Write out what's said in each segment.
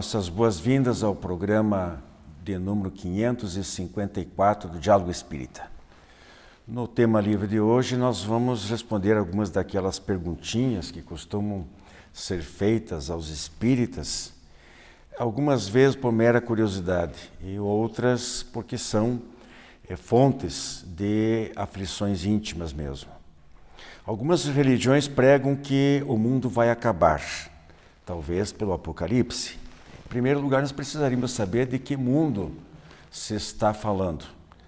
nossas boas-vindas ao programa de número 554 do Diálogo Espírita. No tema livre de hoje, nós vamos responder algumas daquelas perguntinhas que costumam ser feitas aos espíritas, algumas vezes por mera curiosidade e outras porque são fontes de aflições íntimas mesmo. Algumas religiões pregam que o mundo vai acabar, talvez pelo Apocalipse. Em primeiro lugar, nós precisaríamos saber de que mundo se está falando.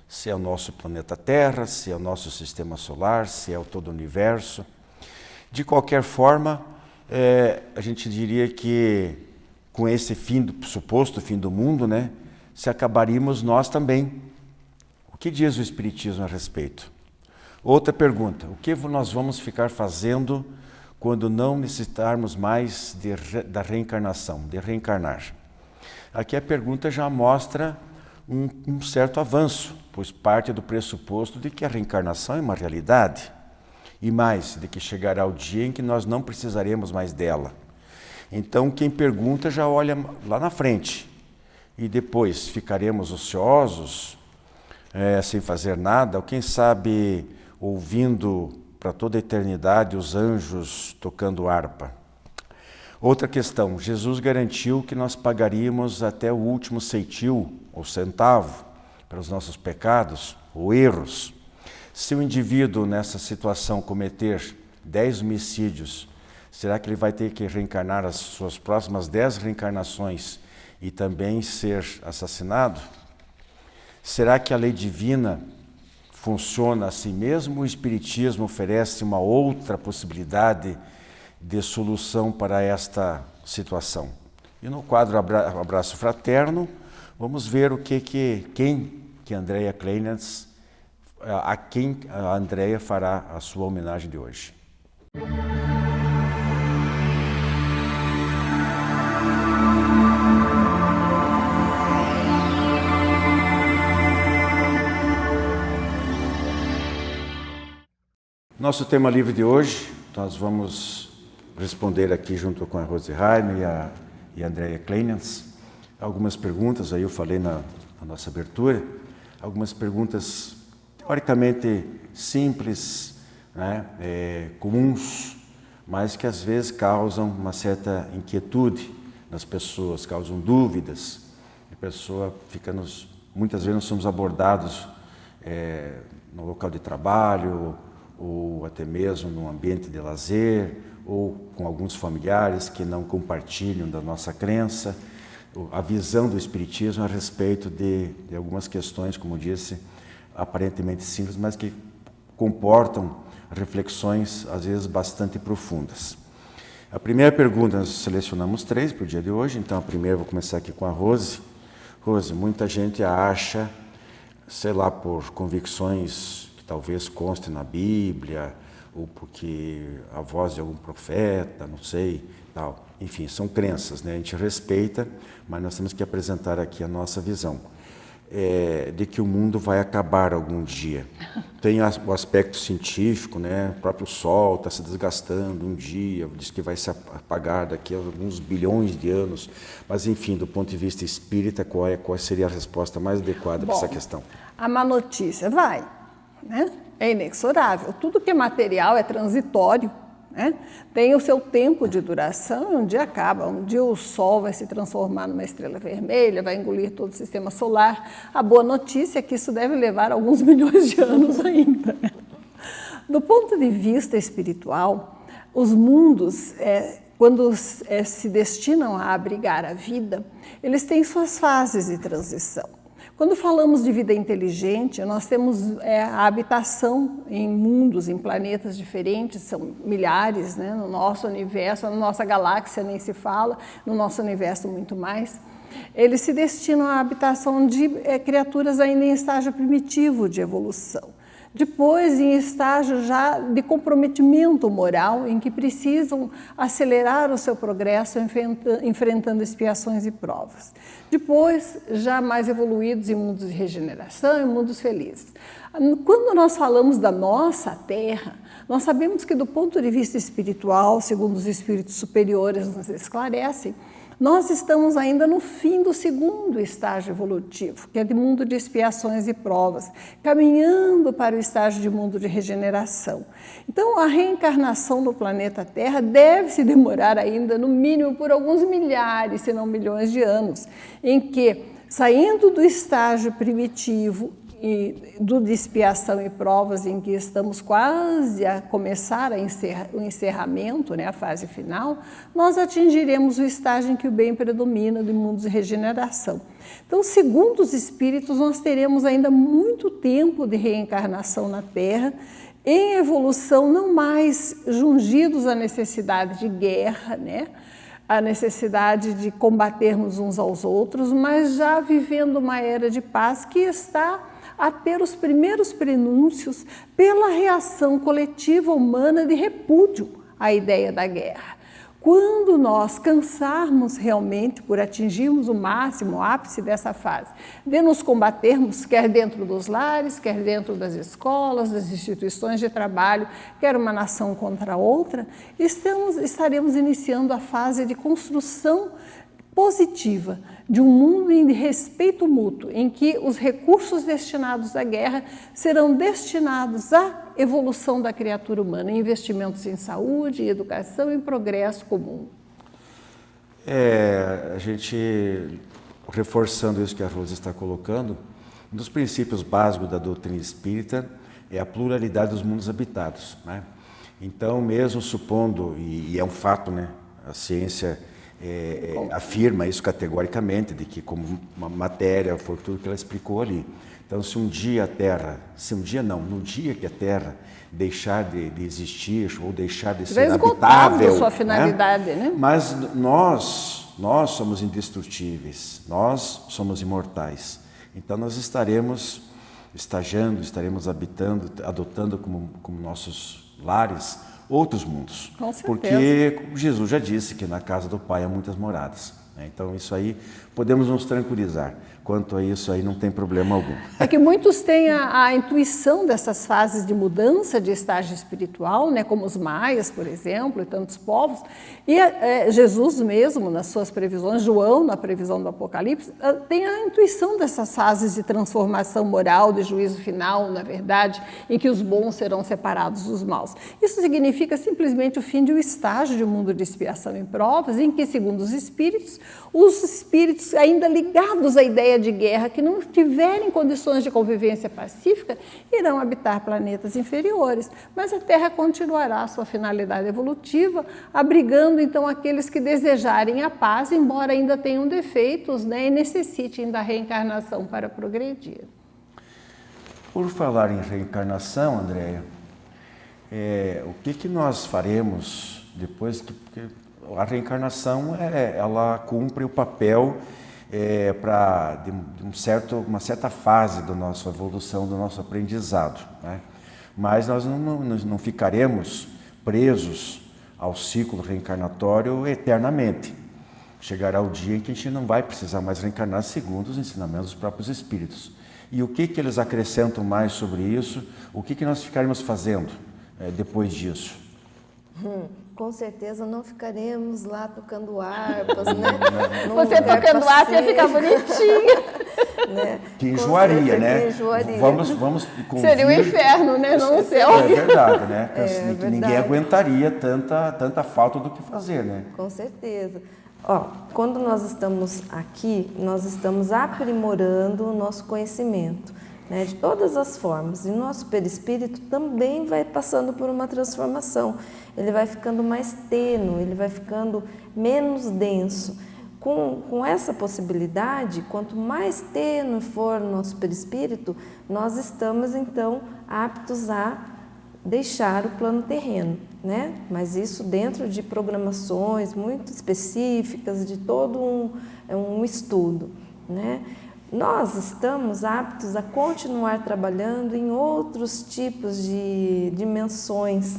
Se é o nosso planeta Terra, se é o nosso sistema solar, se é o todo o universo. De qualquer forma, a gente diria que com esse suposto fim do mundo, se acabaríamos nós também. O que diz o Espiritismo a respeito? Outra pergunta, o que nós vamos ficar fazendo quando não necessitarmos mais da reencarnação, de reencarnar? Aqui a pergunta já mostra um certo avanço, pois parte do pressuposto de que a reencarnação é uma realidade, e mais, de que chegará o dia em que nós não precisaremos mais dela. Então, quem pergunta já olha lá na frente, e depois ficaremos ociosos, sem fazer nada, ou quem sabe ouvindo para toda a eternidade os anjos tocando harpa. Outra questão, Jesus garantiu que nós pagaríamos até o último ceitil ou centavo para os nossos pecados ou erros. Se o indivíduo nessa situação cometer 10 homicídios, será que ele vai ter que reencarnar as suas próximas 10 reencarnações e também ser assassinado? Será que a lei divina funciona assim mesmo? O Espiritismo oferece uma outra possibilidade de solução para esta situação. E no quadro Abraço Fraterno, vamos ver quem Andrea Cleinias, a quem a Andrea fará a sua homenagem de hoje. Nosso tema livre de hoje, nós vamos responder aqui junto com a Rose Raime e a Andrea Cleinias algumas perguntas, aí eu falei na nossa abertura, algumas perguntas teoricamente simples, comuns, mas que às vezes causam uma certa inquietude nas pessoas, causam dúvidas. A pessoa muitas vezes nós somos abordados no local de trabalho, ou até mesmo num ambiente de lazer, ou com alguns familiares que não compartilham da nossa crença, a visão do Espiritismo a respeito de algumas questões, como disse, aparentemente simples, mas que comportam reflexões, às vezes, bastante profundas. A primeira pergunta, nós selecionamos 3 para o dia de hoje, então a primeira eu vou começar aqui com a Rose. Rose, muita gente acha, sei lá, por convicções que talvez conste na Bíblia, ou porque a voz de algum profeta, não sei, tal. Enfim, são crenças, a gente respeita, mas nós temos que apresentar aqui a nossa visão de que o mundo vai acabar algum dia. Tem o aspecto científico, o próprio Sol está se desgastando um dia, diz que vai se apagar daqui a alguns bilhões de anos, mas enfim, do ponto de vista espírita, qual seria a resposta mais adequada para essa questão? A má notícia vai, é inexorável. Tudo que é material é transitório, tem o seu tempo de duração e um dia acaba. Um dia o Sol vai se transformar numa estrela vermelha, vai engolir todo o sistema solar. A boa notícia é que isso deve levar alguns milhões de anos ainda. Do ponto de vista espiritual, os mundos, quando se destinam a abrigar a vida, eles têm suas fases de transição. Quando falamos de vida inteligente, nós temos a habitação em mundos, em planetas diferentes, são milhares, no nosso universo, na nossa galáxia nem se fala, no nosso universo muito mais. Eles se destinam à habitação de criaturas ainda em estágio primitivo de evolução. Depois, em estágio já de comprometimento moral, em que precisam acelerar o seu progresso enfrentando expiações e provas. Depois, já mais evoluídos em mundos de regeneração e mundos felizes. Quando nós falamos da nossa Terra, nós sabemos que do ponto de vista espiritual, segundo os espíritos superiores nos esclarecem, Nós estamos ainda no fim do segundo estágio evolutivo, que é de mundo de expiações e provas, caminhando para o estágio de mundo de regeneração. Então, a reencarnação no planeta Terra deve se demorar ainda, no mínimo, por alguns milhares, se não milhões de anos, em que, saindo do estágio primitivo e do de expiação e provas, em que estamos quase a começar o encerramento, né, a fase final, nós atingiremos o estágio em que o bem predomina do mundo de regeneração. Então, segundo os espíritos, nós teremos ainda muito tempo de reencarnação na Terra, em evolução, não mais jungidos à necessidade de guerra, né, a necessidade de combatermos uns aos outros, mas já vivendo uma era de paz que está a ter os primeiros prenúncios pela reação coletiva humana de repúdio à ideia da guerra. Quando nós cansarmos realmente por atingirmos o máximo, o ápice dessa fase, de nos combatermos, quer dentro dos lares, quer dentro das escolas, das instituições de trabalho, quer uma nação contra outra, estaremos iniciando a fase de construção positiva de um mundo de respeito mútuo, em que os recursos destinados à guerra serão destinados à evolução da criatura humana, em investimentos em saúde, em educação e em progresso comum. A gente, reforçando isso que a Rosa está colocando, um dos princípios básicos da doutrina espírita é a pluralidade dos mundos habitados, né? Então, mesmo supondo, e é um fato, né, a ciência afirma isso categoricamente, de que como uma matéria, for tudo que ela explicou ali. Então, se um dia a Terra, no dia que a Terra deixar de existir ou deixar de ser habitável, sua finalidade, né? Mas nós somos indestrutíveis, nós somos imortais. Então, nós estaremos habitando, adotando como nossos lares outros mundos. Com certeza. Porque Jesus já disse que na casa do Pai há muitas moradas, né? Então, isso aí, podemos nos tranquilizar. Quanto a isso aí, não tem problema algum. É que muitos têm a intuição dessas fases de mudança de estágio espiritual, né, como os maias, por exemplo, e tantos povos. E Jesus mesmo, nas suas previsões, João, na previsão do Apocalipse, tem a intuição dessas fases de transformação moral, de juízo final, na verdade, em que os bons serão separados dos maus. Isso significa simplesmente o fim de um estágio de um mundo de expiação e provas, em que, segundo os espíritos ainda ligados à ideia de guerra, que não tiverem condições de convivência pacífica, irão habitar planetas inferiores. Mas a Terra continuará a sua finalidade evolutiva, abrigando então aqueles que desejarem a paz, embora ainda tenham defeitos, né, e necessitem da reencarnação para progredir. Por falar em reencarnação, Andréia, o que nós faremos depois que... A reencarnação, ela cumpre o papel uma certa fase da nossa evolução, do nosso aprendizado, né? Mas nós não ficaremos presos ao ciclo reencarnatório eternamente. Chegará o dia em que a gente não vai precisar mais reencarnar segundo os ensinamentos dos próprios espíritos. E o que eles acrescentam mais sobre isso? O que nós ficaremos fazendo depois disso? Com certeza não ficaremos lá tocando harpas, né? Você tocando harpa ia ficar bonitinho. Né? Que enjoaria, né? Que enjoaria. Vamos convir... Seria o inferno, né? Não o céu. É verdade, né? Verdade. Ninguém aguentaria tanta falta do que fazer, né? Com certeza. Quando nós estamos aqui, nós estamos aprimorando o nosso conhecimento, né, de todas as formas. E o nosso perispírito também vai passando por uma transformação. Ele vai ficando mais tênue, ele vai ficando menos denso. Com essa possibilidade, quanto mais tênue for o nosso perispírito, nós estamos então aptos a deixar o plano terreno, né? Mas isso dentro de programações muito específicas, de todo um estudo, né? Nós estamos aptos a continuar trabalhando em outros tipos de dimensões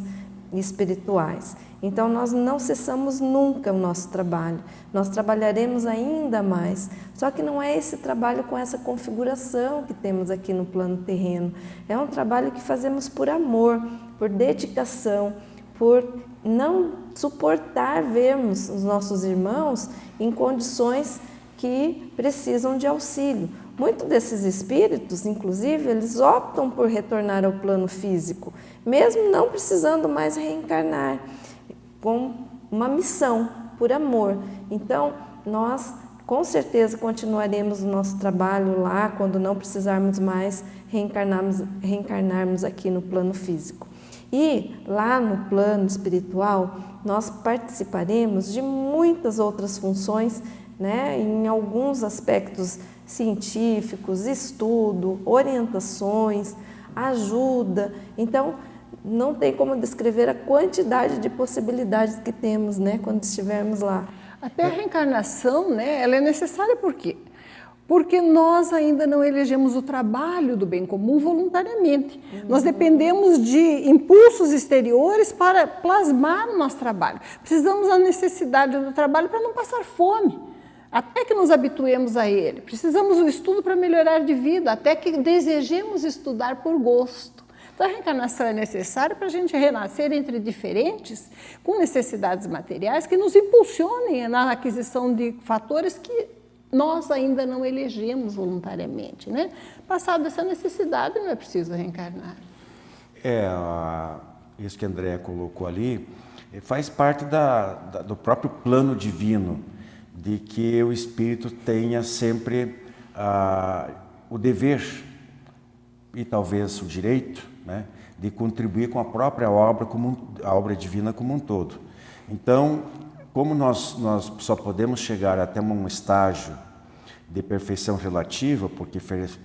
espirituais. Então, nós não cessamos nunca o nosso trabalho. Nós trabalharemos ainda mais. Só que não é esse trabalho com essa configuração que temos aqui no plano terreno. É um trabalho que fazemos por amor, por dedicação, por não suportar vermos os nossos irmãos em condições que precisam de auxílio. Muitos desses espíritos, inclusive, eles optam por retornar ao plano físico, mesmo não precisando mais reencarnar, com uma missão, por amor. Então, nós com certeza continuaremos o nosso trabalho lá quando não precisarmos mais reencarnarmos aqui no plano físico. E lá no plano espiritual, nós participaremos de muitas outras funções, né, em alguns aspectos científicos, estudo, orientações, ajuda. Então, não tem como descrever a quantidade de possibilidades que temos, né, quando estivermos lá. Até a reencarnação, né, ela é necessária por quê? Porque nós ainda não elegemos o trabalho do bem comum voluntariamente. Nós dependemos de impulsos exteriores para plasmar o nosso trabalho. Precisamos da necessidade do trabalho para não passar fome, até que nos habituemos a ele. Precisamos do estudo para melhorar de vida, até que desejemos estudar por gosto. Então, a reencarnação é necessária para a gente renascer entre diferentes, com necessidades materiais que nos impulsionem na aquisição de fatores que nós ainda não elegemos voluntariamente, né? Passado essa necessidade, não é preciso reencarnar. Isso que a Andréa colocou ali faz parte do próprio plano divino, de que o espírito tenha sempre o dever e talvez o direito, né, de contribuir com a própria obra, a obra divina como um todo. Então, como nós só podemos chegar até um estágio de perfeição relativa, porque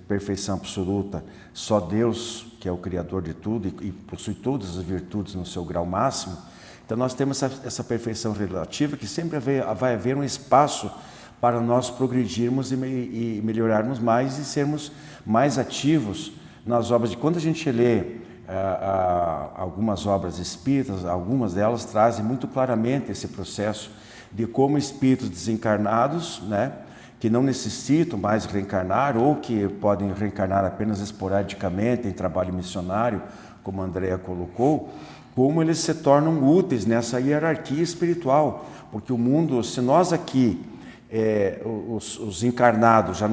perfeição absoluta, só Deus, que é o Criador de tudo e possui todas as virtudes no seu grau máximo, então nós temos essa perfeição relativa que sempre vai haver um espaço para nós progredirmos e melhorarmos mais e sermos mais ativos nas obras. Quando a gente lê algumas obras espíritas, algumas delas trazem muito claramente esse processo de como espíritos desencarnados, né, que não necessitam mais reencarnar ou que podem reencarnar apenas esporadicamente em trabalho missionário, como a Andréa colocou, como eles se tornam úteis nessa hierarquia espiritual, porque o mundo, se nós aqui, os encarnados, já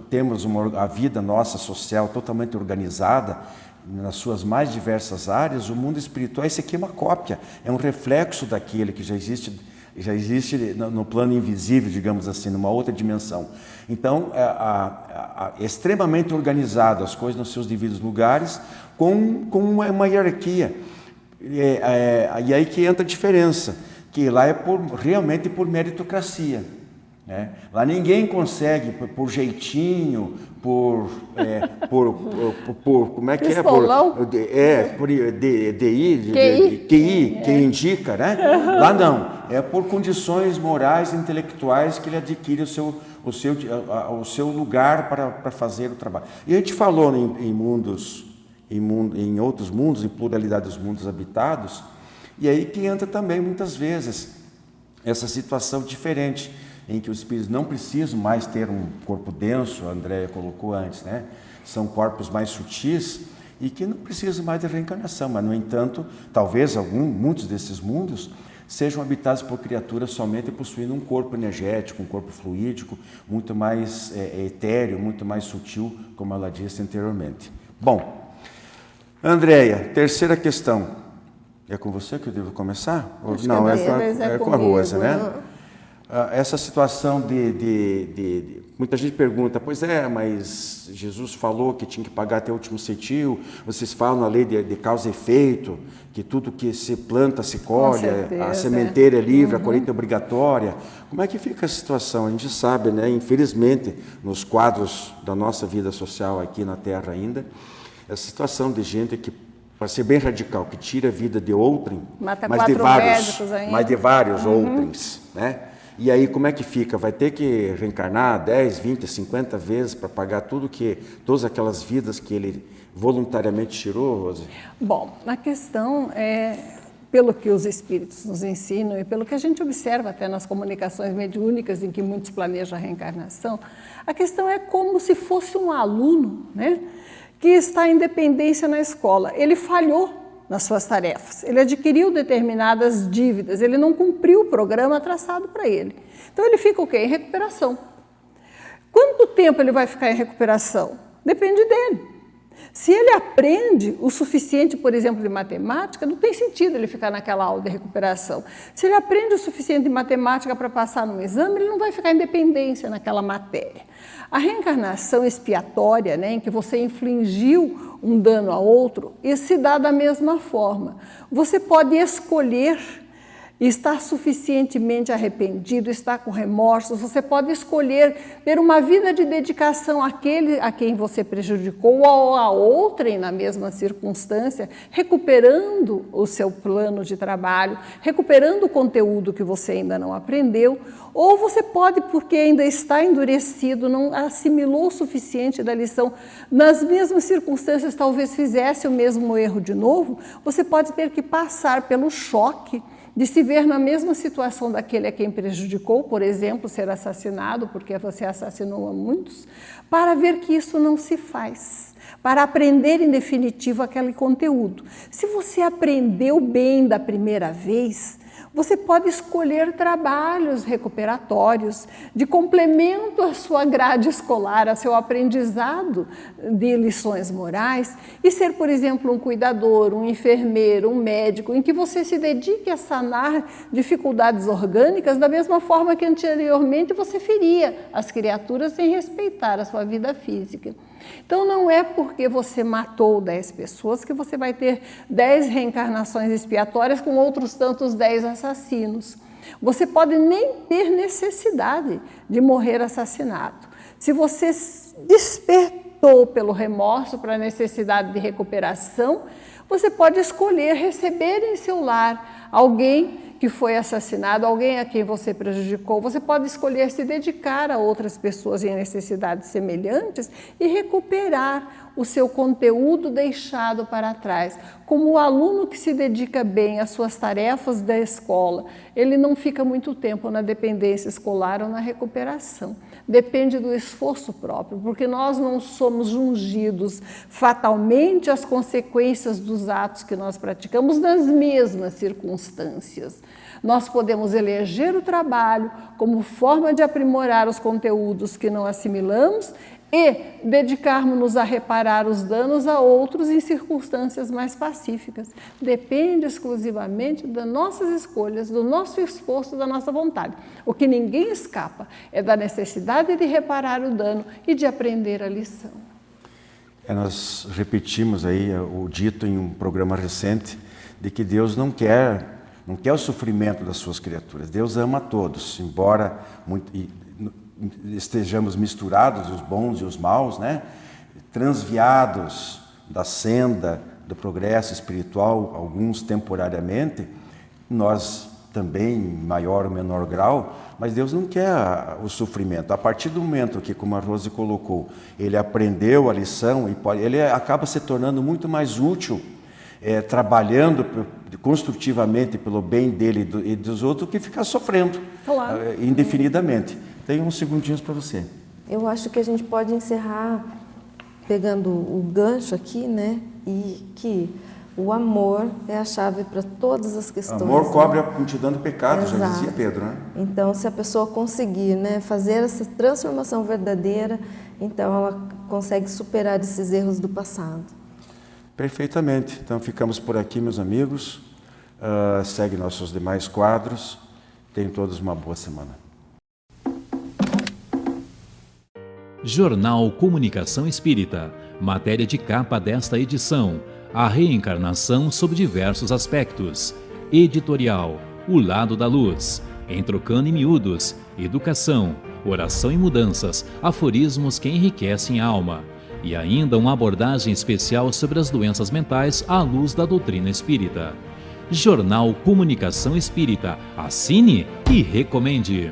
temos a vida nossa social totalmente organizada, nas suas mais diversas áreas, o mundo espiritual, esse aqui é uma cópia, é um reflexo daquele que já existe no plano invisível, digamos assim, numa outra dimensão. Então, extremamente organizado, as coisas nos seus devidos lugares, com uma hierarquia. E aí que entra a diferença, que lá é realmente por meritocracia. Lá ninguém consegue por jeitinho, como é que QI, que indica, né? Lá não, é por condições morais, intelectuais que ele adquire o seu lugar para fazer o trabalho. E a gente falou em outros mundos, em pluralidade dos mundos habitados, e aí que entra também muitas vezes essa situação diferente, em que os espíritos não precisam mais ter um corpo denso, a Andréa colocou antes, né? São corpos mais sutis e que não precisam mais de reencarnação, mas, no entanto, talvez muitos desses mundos sejam habitados por criaturas somente possuindo um corpo energético, um corpo fluídico, muito mais etéreo, muito mais sutil, como ela disse anteriormente. Bom, Andréa, terceira questão. É com você que eu devo começar? Não, é com a Rosa, né? Essa situação muita gente pergunta, pois mas Jesus falou que tinha que pagar até o último centil, vocês falam a lei de causa e efeito, que tudo que se planta se colhe, a sementeira é livre, a colheita é obrigatória. Como é que fica a situação? A gente sabe, né, infelizmente, nos quadros da nossa vida social aqui na Terra ainda, essa situação de gente que, para ser bem radical, que tira a vida de outrem, mas de vários outrens, né? E aí, como é que fica? Vai ter que reencarnar 10, 20, 50 vezes para pagar todas aquelas vidas que ele voluntariamente tirou, Rose? Bom, a questão é, pelo que os espíritos nos ensinam e pelo que a gente observa até nas comunicações mediúnicas em que muitos planejam a reencarnação, a questão é como se fosse um aluno, né, que está em dependência na escola. Ele falhou nas suas tarefas. Ele adquiriu determinadas dívidas, ele não cumpriu o programa traçado para ele. Então ele fica o quê? Em recuperação. Quanto tempo ele vai ficar em recuperação? Depende dele. Se ele aprende o suficiente, por exemplo, de matemática, não tem sentido ele ficar naquela aula de recuperação. Se ele aprende o suficiente de matemática para passar num exame, ele não vai ficar em dependência naquela matéria. A reencarnação expiatória, né, em que você infligiu um dano a outro, isso se dá da mesma forma. Você pode escolher estar suficientemente arrependido, estar com remorsos, você pode escolher ter uma vida de dedicação àquele a quem você prejudicou ou a outrem na mesma circunstância, recuperando o seu plano de trabalho, recuperando o conteúdo que você ainda não aprendeu, ou você pode, porque ainda está endurecido, não assimilou o suficiente da lição, nas mesmas circunstâncias talvez fizesse o mesmo erro de novo, você pode ter que passar pelo choque de se ver na mesma situação daquele a quem prejudicou, por exemplo, ser assassinado, porque você assassinou a muitos, para ver que isso não se faz, para aprender em definitivo aquele conteúdo. Se você aprendeu bem da primeira vez, você pode escolher trabalhos recuperatórios de complemento à sua grade escolar, ao seu aprendizado de lições morais e ser, por exemplo, um cuidador, um enfermeiro, um médico, em que você se dedique a sanar dificuldades orgânicas da mesma forma que anteriormente você feria as criaturas sem respeitar a sua vida física. Então não é porque você matou 10 pessoas que você vai ter 10 reencarnações expiatórias com outros tantos 10 assassinos. Você pode nem ter necessidade de morrer assassinado. Se você despertou pelo remorso para a necessidade de recuperação, você pode escolher receber em seu lar alguém que foi assassinado, alguém a quem você prejudicou. Você pode escolher se dedicar a outras pessoas em necessidades semelhantes e recuperar o seu conteúdo deixado para trás. Como o aluno que se dedica bem às suas tarefas da escola, ele não fica muito tempo na dependência escolar ou na recuperação. Depende do esforço próprio, porque nós não somos ungidos fatalmente às consequências dos atos que nós praticamos nas mesmas circunstâncias. Nós podemos eleger o trabalho como forma de aprimorar os conteúdos que não assimilamos e dedicarmos-nos a reparar os danos a outros em circunstâncias mais pacíficas. Depende exclusivamente das nossas escolhas, do nosso esforço, da nossa vontade. O que ninguém escapa é da necessidade de reparar o dano e de aprender a lição. Nós repetimos aí o dito em um programa recente de que Deus não quer o sofrimento das suas criaturas. Deus ama a todos, embora estejamos misturados, os bons e os maus, né? Transviados da senda do progresso espiritual, alguns temporariamente, nós também em maior ou menor grau, mas Deus não quer o sofrimento. A partir do momento que, como a Rose colocou, ele aprendeu a lição, ele acaba se tornando muito mais útil, trabalhando construtivamente pelo bem dele e dos outros, do que ficar sofrendo indefinidamente. Tenho uns segundinhos para você. Eu acho que a gente pode encerrar pegando o gancho aqui, né? E que o amor é a chave para todas as questões. Amor cobre a multidão do pecado, Exato. Já dizia Pedro, né? Então, se a pessoa conseguir, né, fazer essa transformação verdadeira, então ela consegue superar esses erros do passado. Perfeitamente. Então ficamos por aqui, meus amigos. Segue nossos demais quadros. Tenham todos uma boa semana. Jornal Comunicação Espírita. Matéria de capa desta edição: a reencarnação sob diversos aspectos. Editorial: O Lado da Luz. Em Trocando em Miúdos. Educação, oração e mudanças. Aforismos que enriquecem a alma. E ainda uma abordagem especial sobre as doenças mentais à luz da doutrina espírita. Jornal Comunicação Espírita. Assine e recomende.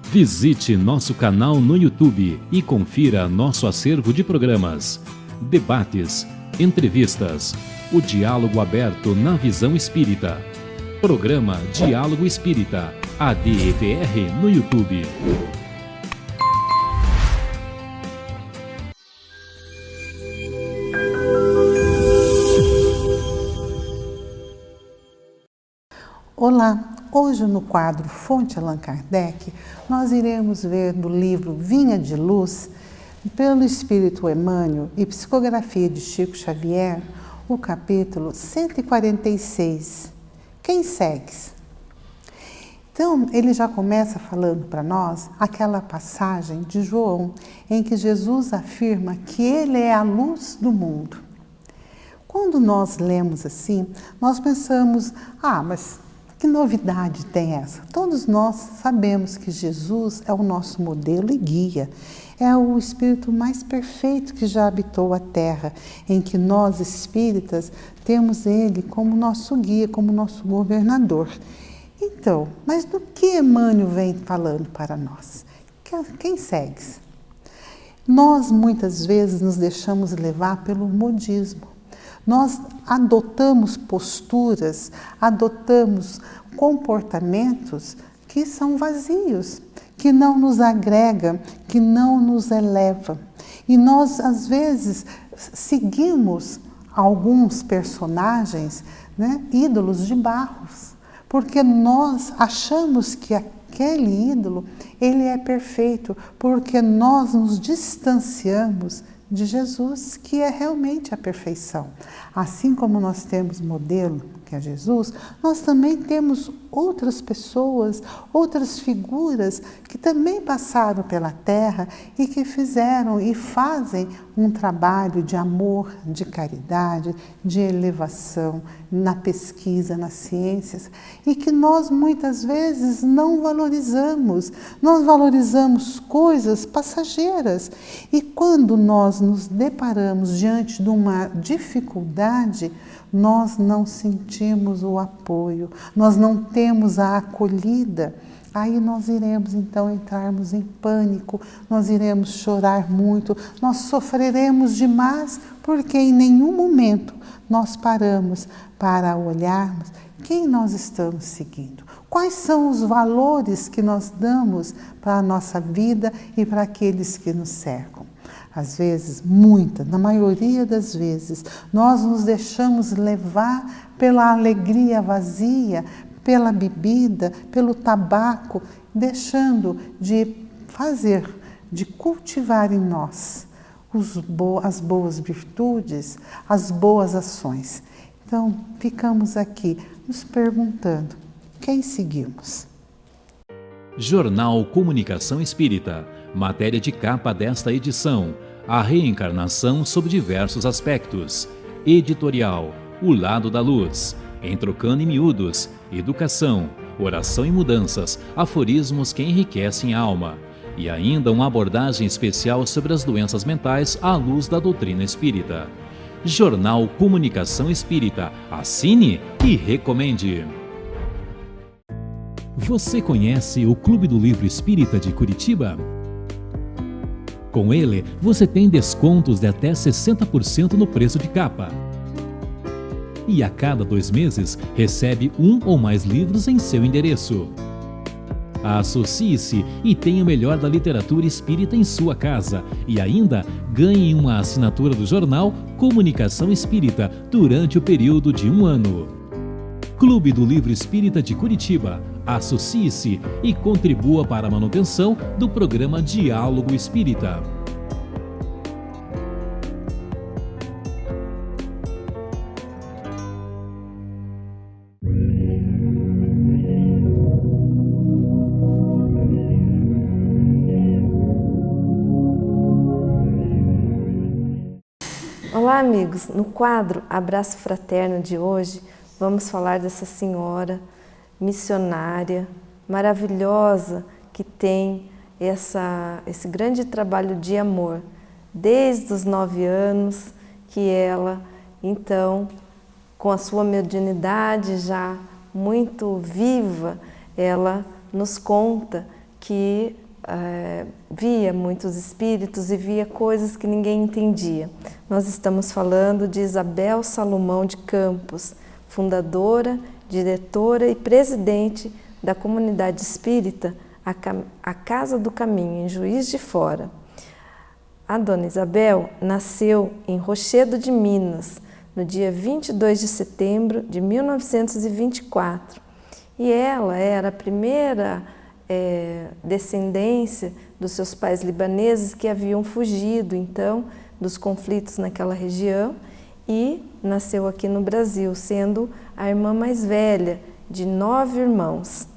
Visite nosso canal no YouTube e confira nosso acervo de programas, debates, entrevistas, o diálogo aberto na visão espírita. Programa Diálogo Espírita, ADEPR no YouTube. Hoje, no quadro Fonte Allan Kardec, nós iremos ver do livro Vinha de Luz, pelo Espírito Emmanuel e psicografia de Chico Xavier, o capítulo 146, Quem segues? Então, ele já começa falando para nós aquela passagem de João, em que Jesus afirma que ele é a luz do mundo. Quando nós lemos assim, nós pensamos, mas que novidade tem essa? Todos nós sabemos que Jesus é o nosso modelo e guia. É o espírito mais perfeito que já habitou a Terra, em que nós espíritas temos ele como nosso guia, como nosso governador. Então, mas do que Emmanuel vem falando para nós? Quem segues? Nós muitas vezes nos deixamos levar pelo modismo. Nós adotamos posturas, adotamos comportamentos que são vazios, que não nos agregam, que não nos elevam. E nós, às vezes, seguimos alguns personagens, né, ídolos de barros, porque nós achamos que aquele ídolo ele é perfeito, porque nós nos distanciamos de Jesus, que é realmente a perfeição. Assim como nós temos modelo, que é Jesus, nós também temos outras pessoas, outras figuras que também passaram pela Terra e que fizeram e fazem um trabalho de amor, de caridade, de elevação na pesquisa, nas ciências, e que nós muitas vezes não valorizamos. Nós valorizamos coisas passageiras e quando nós nos deparamos diante de uma dificuldade, nós não sentimos o apoio, nós não temos a acolhida. Aí nós iremos então entrarmos em pânico, nós iremos chorar muito, nós sofreremos demais, porque em nenhum momento nós paramos para olharmos quem nós estamos seguindo. Quais são os valores que nós damos para a nossa vida e para aqueles que nos cercam? Às vezes, na maioria das vezes, nós nos deixamos levar pela alegria vazia, pela bebida, pelo tabaco, deixando de de cultivar em nós as boas virtudes, as boas ações. Então, ficamos aqui nos perguntando, quem seguimos? Jornal Comunicação Espírita, matéria de capa desta edição, a reencarnação sob diversos aspectos. Editorial, o lado da luz, em Trocando em Miúdos, educação, oração e mudanças, aforismos que enriquecem a alma. E ainda uma abordagem especial sobre as doenças mentais à luz da doutrina espírita. Jornal Comunicação Espírita, assine e recomende. Você conhece o Clube do Livro Espírita de Curitiba? Com ele, você tem descontos de até 60% no preço de capa. E a cada 2 meses, recebe 1 ou mais livros em seu endereço. Associe-se e tenha o melhor da literatura espírita em sua casa. E ainda ganhe uma assinatura do jornal Comunicação Espírita durante o período de 1 ano. Clube do Livro Espírita de Curitiba. Associe-se e contribua para a manutenção do programa Diálogo Espírita. Olá, amigos! No quadro Abraço Fraterno de hoje, vamos falar dessa senhora missionária, maravilhosa, que tem esse grande trabalho de amor. Desde os 9 anos que ela, então, com a sua mediunidade já muito viva, ela nos conta que via muitos espíritos e via coisas que ninguém entendia. Nós estamos falando de Isabel Salomão de Campos, fundadora, diretora e presidente da comunidade espírita A Casa do Caminho, em Juiz de Fora. A dona Isabel nasceu em Rochedo de Minas, no dia 22 de setembro de 1924, E ela era a primeira descendência dos seus pais libaneses que haviam fugido, então, dos conflitos naquela região e nasceu aqui no Brasil, sendo a irmã mais velha de 9 irmãos.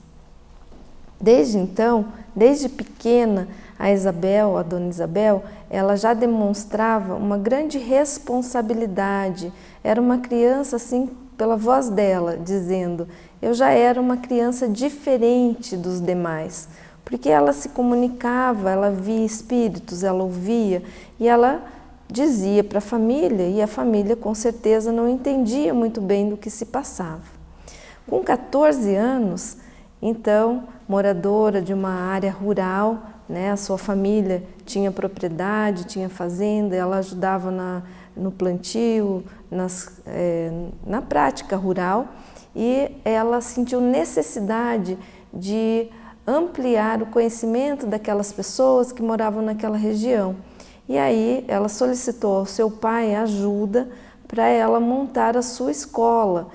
Desde então, desde pequena, a Isabel, a Dona Isabel, ela já demonstrava uma grande responsabilidade. Era uma criança, assim, pela voz dela, dizendo: eu já era uma criança diferente dos demais, porque ela se comunicava, ela via espíritos, ela ouvia e ela dizia para a família, e a família com certeza não entendia muito bem do que se passava. Com 14 anos, então, moradora de uma área rural, né, a sua família tinha propriedade, tinha fazenda, ela ajudava no plantio, na prática rural, e ela sentiu necessidade de ampliar o conhecimento daquelas pessoas que moravam naquela região. E aí ela solicitou ao seu pai ajuda para ela montar a sua escola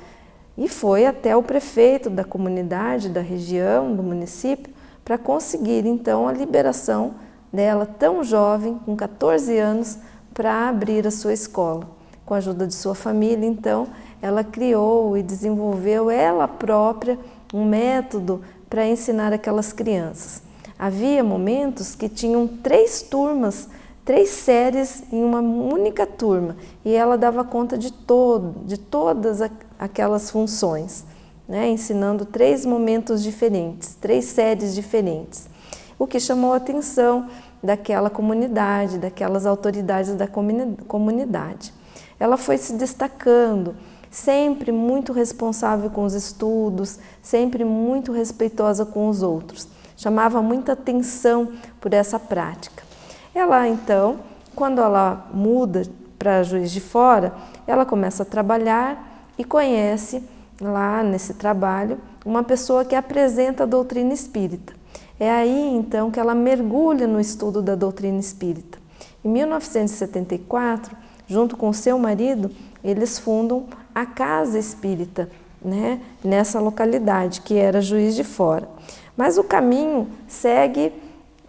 e foi até o prefeito da comunidade, da região, do município, para conseguir então a liberação dela, tão jovem, com 14 anos, para abrir a sua escola. Com a ajuda de sua família, então, ela criou e desenvolveu ela própria um método para ensinar aquelas crianças. Havia momentos que tinham 3 turmas, 3 séries em uma única turma, e ela dava conta de todas aquelas funções, né? Ensinando 3 momentos diferentes, 3 séries diferentes. O que chamou a atenção daquela comunidade, daquelas autoridades da comunidade. Ela foi se destacando, sempre muito responsável com os estudos, sempre muito respeitosa com os outros. Chamava muita atenção por essa prática. Ela, então, quando ela muda para Juiz de Fora, ela começa a trabalhar e conhece lá nesse trabalho uma pessoa que apresenta a doutrina espírita. É aí, então, que ela mergulha no estudo da doutrina espírita. Em 1974, junto com seu marido, eles fundam a Casa Espírita, né, nessa localidade, que era Juiz de Fora. Mas o caminho segue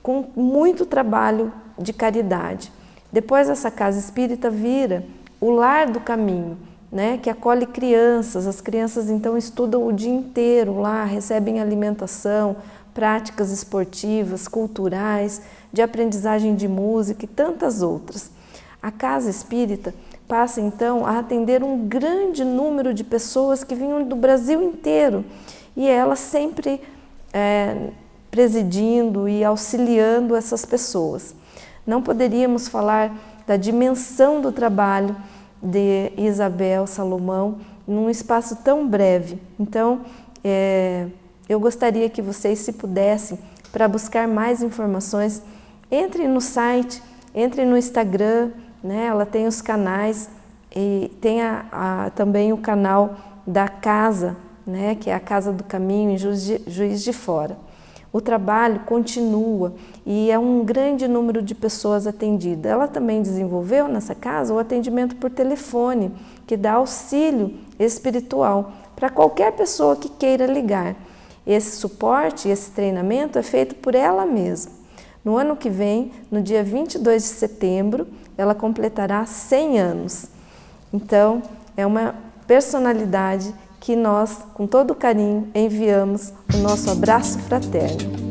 com muito trabalho de caridade. Depois essa Casa Espírita vira o Lar do Caminho, né, que acolhe crianças. As crianças então estudam o dia inteiro lá, recebem alimentação, práticas esportivas, culturais, de aprendizagem de música e tantas outras. A Casa Espírita passa então a atender um grande número de pessoas que vinham do Brasil inteiro e ela sempre presidindo e auxiliando essas pessoas. Não poderíamos falar da dimensão do trabalho de Isabel Salomão num espaço tão breve. Então, eu gostaria que vocês, se pudessem, para buscar mais informações, entrem no site, entrem no Instagram, né? Ela tem os canais e tem também o canal da casa, né? Que é a Casa do Caminho em Juiz de Fora. O trabalho continua e é um grande número de pessoas atendidas. Ela também desenvolveu nessa casa o atendimento por telefone, que dá auxílio espiritual para qualquer pessoa que queira ligar. Esse suporte, esse treinamento é feito por ela mesma. No ano que vem, no dia 22 de setembro, ela completará 100 anos. Então, é uma personalidade que nós, com todo carinho, enviamos o nosso abraço fraterno.